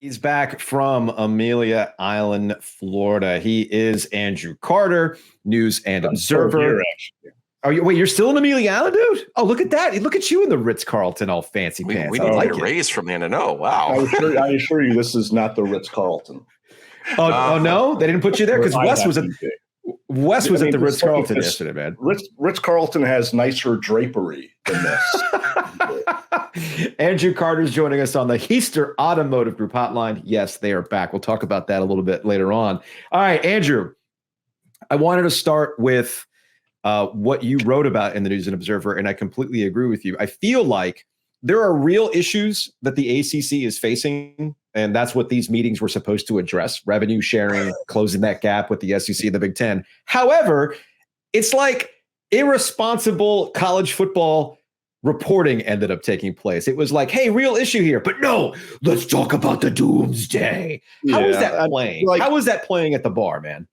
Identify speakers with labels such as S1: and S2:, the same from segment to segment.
S1: He's back from Amelia Island, Florida. He is Andrew Carter, News and Observer. Wait, you're still in Amelia Island, dude? Oh, look at that. Look at you in the Ritz-Carlton all fancy pants.
S2: We need to get a raise from the end. No, wow.
S3: I assure you this is not the Ritz-Carlton.
S1: Oh, no? They didn't put you there? Because Wes was at the Ritz-Carlton yesterday, man.
S3: Ritz-Carlton has nicer drapery than this.
S1: Andrew Carter's joining us on the Heister Automotive Group hotline. Yes, they are back. We'll talk about that a little bit later on. All right, Andrew, I wanted to start with what you wrote about in the News and Observer, and I completely agree with you. I feel like there are real issues that the ACC is facing, and that's what these meetings were supposed to address: revenue sharing, closing that gap with the SEC and the Big Ten. However, it's like irresponsible college football reporting ended up taking place. It was like, hey, real issue here, but no, let's talk about the Doomsday. How is that playing? How is that playing at the bar, man?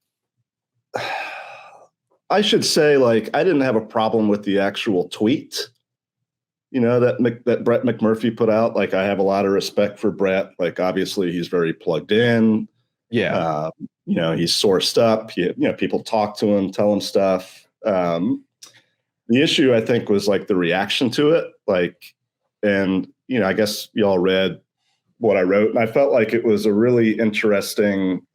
S3: I should say, I didn't have a problem with the actual tweet, that Brett McMurphy put out. I have a lot of respect for Brett. Obviously, he's very plugged in.
S1: Yeah.
S3: He's sourced up. People talk to him, tell him stuff. The issue, I think, was the reaction to it. I guess y'all read what I wrote, and I felt like it was a really interesting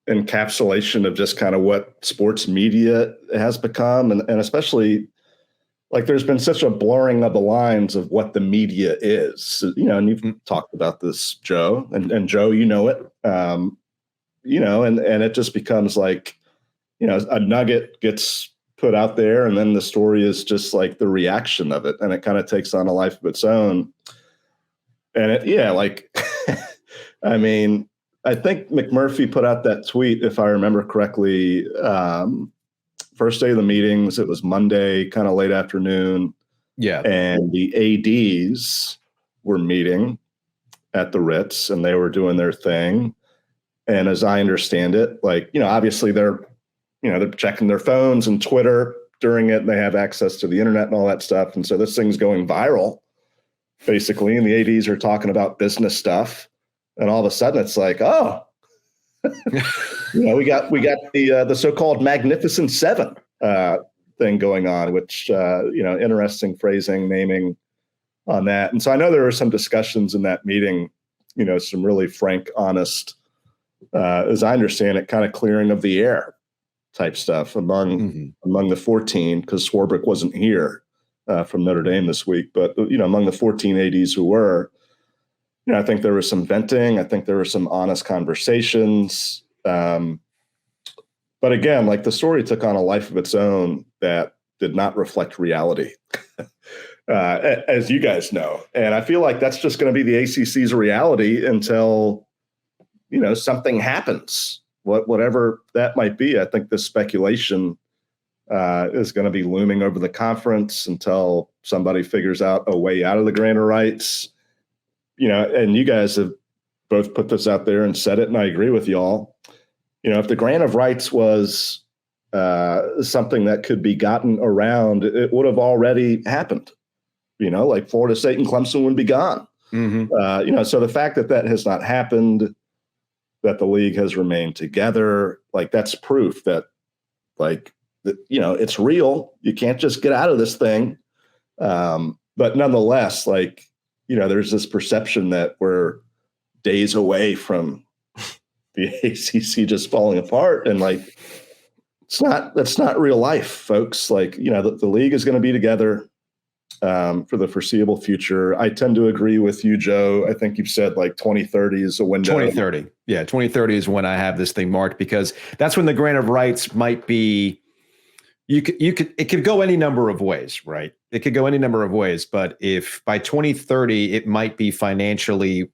S3: encapsulation of just kind of what sports media has become. And especially there's been such a blurring of the lines of what the media is, and you've talked about this, Joe, and Joe, it, and it just becomes a nugget gets put out there, and then the story is just the reaction of it, and it kind of takes on a life of its own. And I mean, I think McMurphy put out that tweet, if I remember correctly, first day of the meetings. It was Monday, kind of late afternoon.
S1: Yeah.
S3: And the ADs were meeting at the Ritz, and they were doing their thing. And as I understand it, obviously they're checking their phones and Twitter during it, and they have access to the internet and all that stuff. And so this thing's going viral, basically. And the ADs are talking about business stuff. And all of a sudden it's we got the so-called Magnificent Seven thing going on, which, interesting phrasing, naming on that. And so I know there were some discussions in that meeting, some really frank, honest, as I understand it, kind of clearing of the air type stuff among the 14, because Swarbrick wasn't here from Notre Dame this week, but among the 14 ADs who were, I think there was some venting. I think there were some honest conversations. But again, the story took on a life of its own that did not reflect reality, as you guys know. And I feel like that's just going to be the ACC's reality until, something happens. Whatever that might be. I think this speculation is going to be looming over the conference until somebody figures out a way out of the grant of rights. And you guys have both put this out there and said it, and I agree with y'all. If the grant of rights was something that could be gotten around, it would have already happened. Florida State and Clemson would be gone. So the fact that that has not happened, that the league has remained together, that's proof that, it's real. You can't just get out of this thing. But nonetheless, there's this perception that we're days away from the ACC just falling apart. And that's not real life, folks. The league is going to be together for the foreseeable future. I tend to agree with you, Joe. I think you've said 2030 is a window.
S1: 2030. Yeah. 2030 is when I have this thing marked, because that's when the grant of rights might be, it could go any number of ways, right? It could go any number of ways, but if by 2030, it might be financially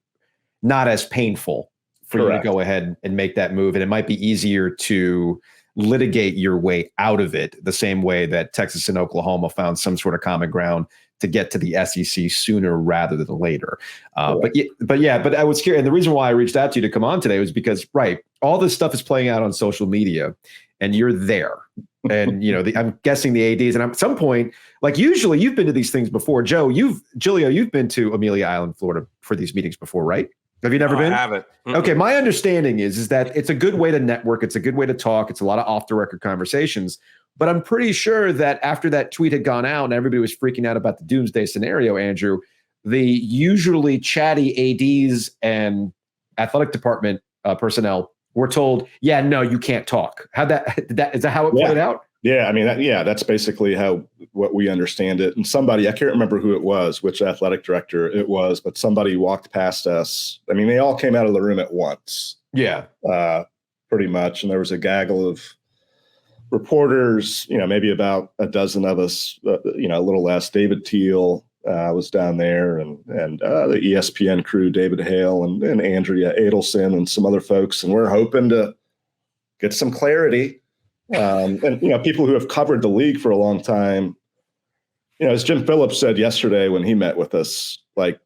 S1: not as painful for you to go ahead and make that move. And it might be easier to litigate your way out of it, the same way that Texas and Oklahoma found some sort of common ground to get to the SEC sooner rather than later. But I was curious. And the reason why I reached out to you to come on today was because, all this stuff is playing out on social media. and you're there. And, I'm guessing the ADs, and at some point, like usually you've been to these things before. Giglio, you've been to Amelia Island, Florida for these meetings before, right? Have you never been?
S2: I haven't.
S1: Okay. My understanding is that it's a good way to network. It's a good way to talk. It's a lot of off the record conversations, but I'm pretty sure that after that tweet had gone out and everybody was freaking out about the Doomsday scenario, Andrew, the usually chatty ADs and athletic department personnel were told, yeah, no, you can't talk. Is that how it played out?
S3: Yeah. I mean, that's basically what we understand it. And somebody, I can't remember who it was, which athletic director it was, but somebody walked past us. I mean, they all came out of the room at once.
S1: Yeah.
S3: Pretty much. And there was a gaggle of reporters, maybe about a dozen of us, a little less. David Teal was down there, and the ESPN crew, David Hale and Andrea Adelson and some other folks. And we're hoping to get some clarity. And people who have covered the league for a long time, as Jim Phillips said yesterday when he met with us, like,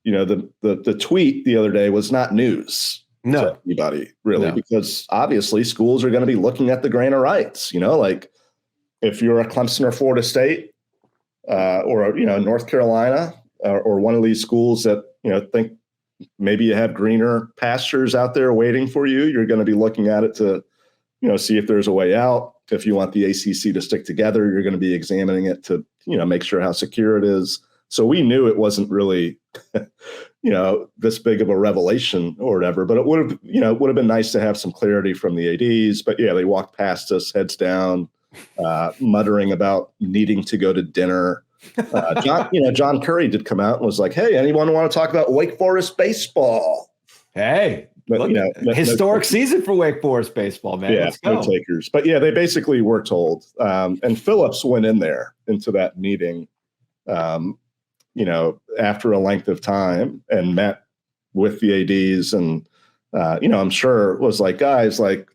S3: the tweet the other day was not news.
S1: No,
S3: to anybody really, because obviously schools are going to be looking at the grain of rights. Like if you're a Clemson or Florida State or North Carolina or one of these schools that think maybe you have greener pastures out there waiting for you, you're going to be looking at it to see if there's a way out. If you want the ACC to stick together, you're going to be examining it to make sure how secure it is. So we knew it wasn't really, this big of a revelation or whatever, but it would have been nice to have some clarity from the ADs. But yeah, they walked past us, heads down, muttering about needing to go to dinner. John Curry did come out and was like, "Hey, anyone want to talk about Wake Forest baseball?"
S1: Hey, but, look, historic season for Wake Forest baseball, man.
S3: Yeah,
S1: let's go.
S3: No takers. But yeah, they basically were told. And Phillips went into that meeting. After a length of time and met with the ADs and, I'm sure was like, guys, like,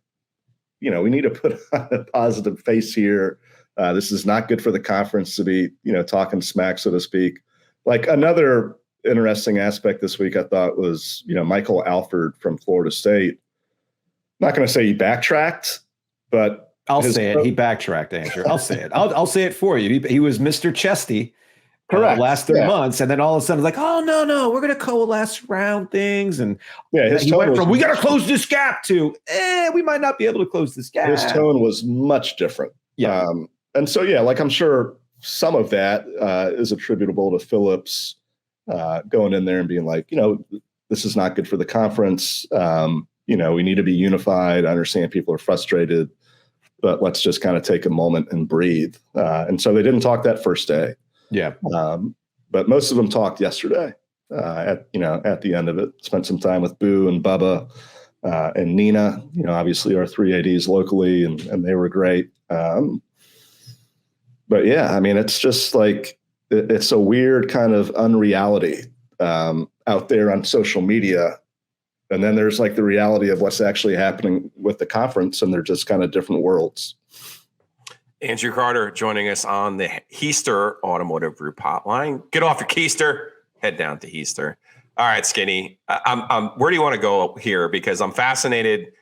S3: we need to put on a positive face here. This is not good for the conference to be, talking smack, so to speak. Like another interesting aspect this week, I thought was, Michael Alford from Florida State. I'm not going to say he backtracked, but
S1: I'll say it. He backtracked, Andrew. I'll say it. I'll say it for you. He was Mr. Chesty.
S3: Correct.
S1: The last 3 months, and then all of a sudden, it's like, oh no, we're going to coalesce around things, and
S3: his tone
S1: went from we got to close this gap to we might not be able to close this gap.
S3: His tone was much different.
S1: Yeah,
S3: and so like I'm sure some of that is attributable to Phillips going in there and being like, this is not good for the conference. We need to be unified. I understand people are frustrated, but let's just kind of take a moment and breathe. And so they didn't talk that first day.
S1: Yeah.
S3: But most of them talked yesterday at the end of it. Spent some time with Boo and Bubba and Nina, obviously our 3 ADs locally, and they were great. But yeah, I mean, it's just like, it's a weird kind of unreality out there on social media. And then there's like the reality of what's actually happening with the conference, and they're just kind of different worlds.
S2: Andrew Carter joining us on the Heister Automotive Group hotline. Get off your keister, head down to Heister. All right, Skinny. Where do you want to go here? Because I'm fascinated,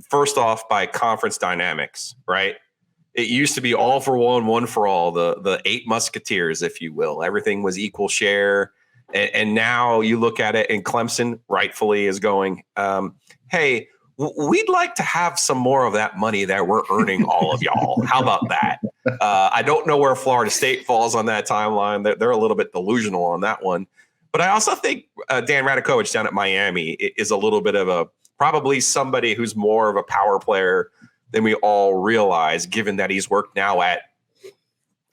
S2: first off, by conference dynamics, right? It used to be all for one for all, the 8 musketeers, if you will. Everything was equal share. And now you look at it, and Clemson rightfully is going, hey, we'd like to have some more of that money that we're earning, all of y'all. How about that? I don't know where Florida State falls on that timeline. They're a little bit delusional on that one. But I also think Dan Radakovich down at Miami is a little bit of probably somebody who's more of a power player than we all realize, given that he's worked now at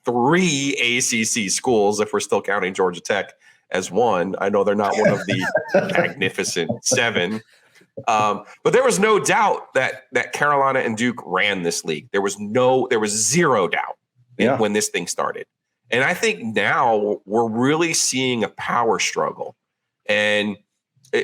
S2: 3 ACC schools, if we're still counting Georgia Tech as one. I know they're not one of the magnificent 7. But there was no doubt that Carolina and Duke ran this league. There was zero doubt when this thing started. And I think now we're really seeing a power struggle. And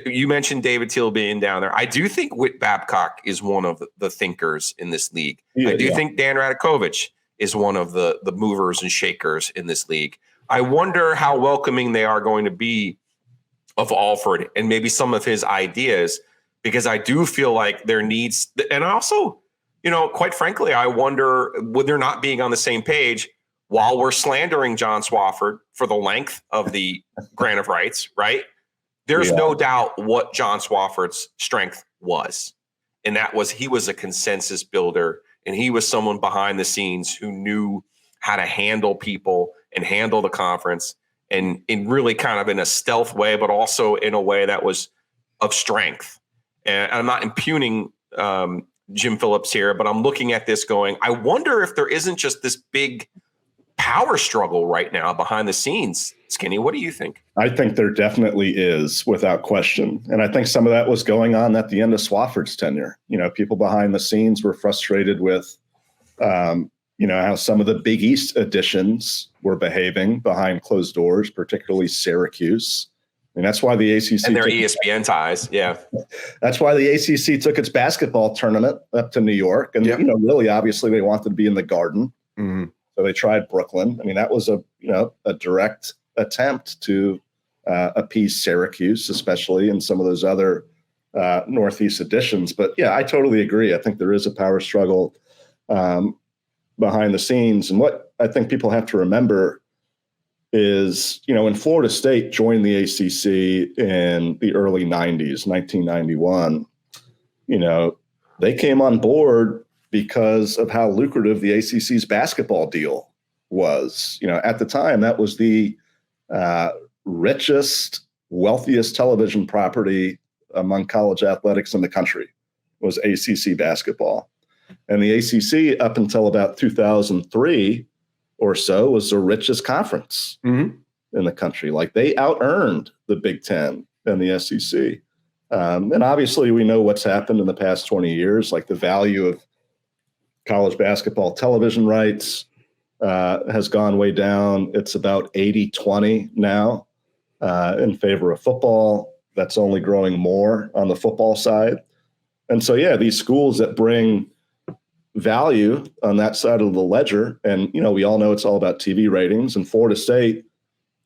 S2: you mentioned David Teal being down there. I do think Whit Babcock is one of the thinkers in this league. I do think Dan Radakovich is one of the movers and shakers in this league. I wonder how welcoming they are going to be of Alford and maybe some of his ideas, because I do feel like there needs, and also, quite frankly, I wonder would there not being on the same page while we're slandering John Swofford for the length of the grant of rights, right? There's no doubt what John Swofford's strength was. And that was he was a consensus builder, and he was someone behind the scenes who knew how to handle people and handle the conference and in really kind of in a stealth way, but also in a way that was of strength. And I'm not impugning Jim Phillips here, but I'm looking at this going, I wonder if there isn't just this big power struggle right now behind the scenes. Skinny, what do you think?
S3: I think there definitely is, without question. And I think some of that was going on at the end of Swofford's tenure. People behind the scenes were frustrated with, how some of the Big East additions were behaving behind closed doors, particularly Syracuse. And that's why the ACC
S2: and their ESPN ties. Yeah.
S3: That's why the ACC took its basketball tournament up to New York. And, really, obviously, they wanted to be in the Garden.
S1: Mm-hmm.
S3: So they tried Brooklyn. I mean, that was a direct attempt to appease Syracuse, especially in some of those other Northeast editions. But yeah, I totally agree. I think there is a power struggle behind the scenes. And what I think people have to remember is, when Florida State joined the ACC in the early 90s, 1991, they came on board because of how lucrative the ACC's basketball deal was. At the time, that was the richest, wealthiest television property among college athletics in the country, was ACC basketball. And the ACC, up until about 2003 or so, was the richest conference in the country. Like, they out-earned the Big Ten and the SEC. And obviously, we know what's happened in the past 20 years, like the value of college basketball television rights has gone way down. It's about 80-20 now in favor of football. That's only growing more on the football side. And so, yeah, these schools that bring value on that side of the ledger, and, we all know it's all about TV ratings. And Florida State,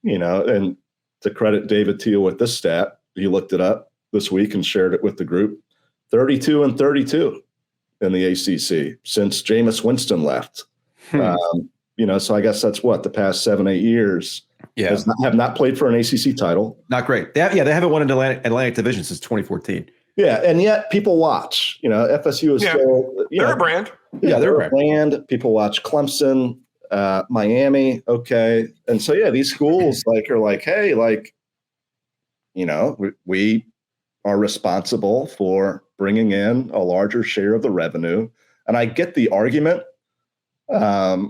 S3: and to credit David Teal with this stat, he looked it up this week and shared it with the group, 32-32. In the ACC since Jameis Winston left. So I guess that's the past 7-8 years.
S1: Yeah.
S3: Have not played for an ACC title.
S1: Not great. They haven't won an Atlantic Division since 2014.
S3: Yeah, and yet people watch. FSU is still
S2: they're a brand.
S3: Yeah, they're a brand. People watch Clemson, Miami. Okay, and so these schools are like, hey, we are responsible for bringing in a larger share of the revenue. And I get the argument, but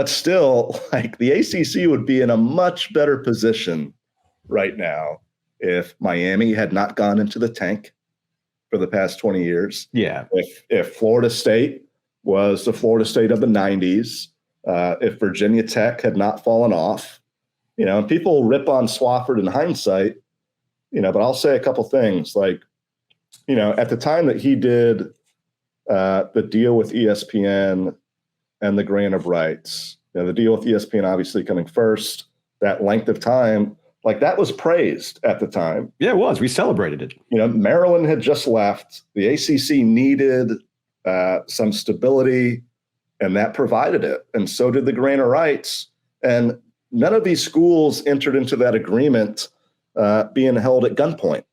S3: still, the ACC would be in a much better position right now if Miami had not gone into the tank for the past 20 years.
S1: Yeah.
S3: If Florida State was the Florida State of the 90s, if Virginia Tech had not fallen off, and people rip on Swofford in hindsight, but I'll say a couple things. At the time that he did the deal with ESPN and the grant of rights, the deal with ESPN obviously coming first, that length of time, that was praised at the time.
S1: Yeah, it was. We celebrated it.
S3: Maryland had just left. The ACC needed some stability, and that provided it. And so did the grant of rights. And none of these schools entered into that agreement being held at gunpoint.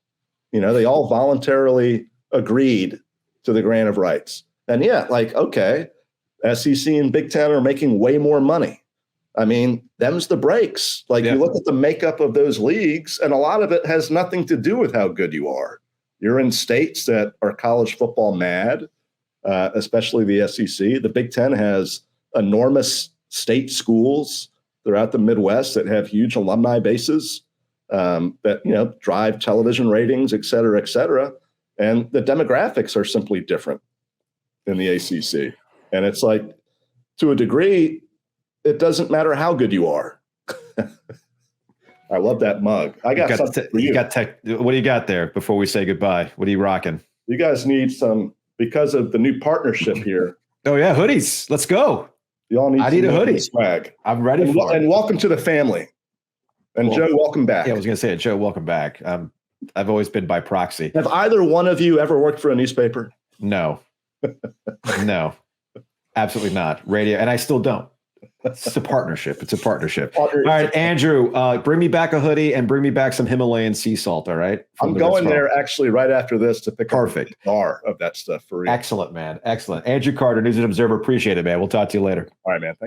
S3: They all voluntarily agreed to the grant of rights. And okay, SEC and Big Ten are making way more money. I mean, them's the breaks. You look at the makeup of those leagues, and a lot of it has nothing to do with how good you are. You're in states that are college football mad, especially the SEC. The Big Ten has enormous state schools throughout the Midwest that have huge alumni bases. That drive television ratings, et cetera, and the demographics are simply different in the ACC. And it's to a degree, it doesn't matter how good you are. I love that mug. I got something for you.
S1: What do you got there before we say goodbye? What are you rocking?
S3: You guys need some, because of the new partnership here.
S1: Oh yeah, hoodies. Let's go.
S3: Y'all need.
S1: I need a hoodie.
S3: Swag.
S1: I'm ready for it.
S3: And welcome to the family. And Joe, welcome back.
S1: Yeah, I was going to say it. Joe, welcome back. I've always been by proxy.
S3: Have either one of you ever worked for a newspaper?
S1: No. No, absolutely not. Radio, and I still don't. It's a partnership. It's a partnership. All right, Andrew, bring me back a hoodie and bring me back some Himalayan sea salt. All right.
S3: I'm going there actually right after this to pick up a bar of that stuff for you.
S1: Excellent, man. Excellent. Andrew Carter, News and Observer. Appreciate it, man. We'll talk to you later.
S3: All right, man. Thanks.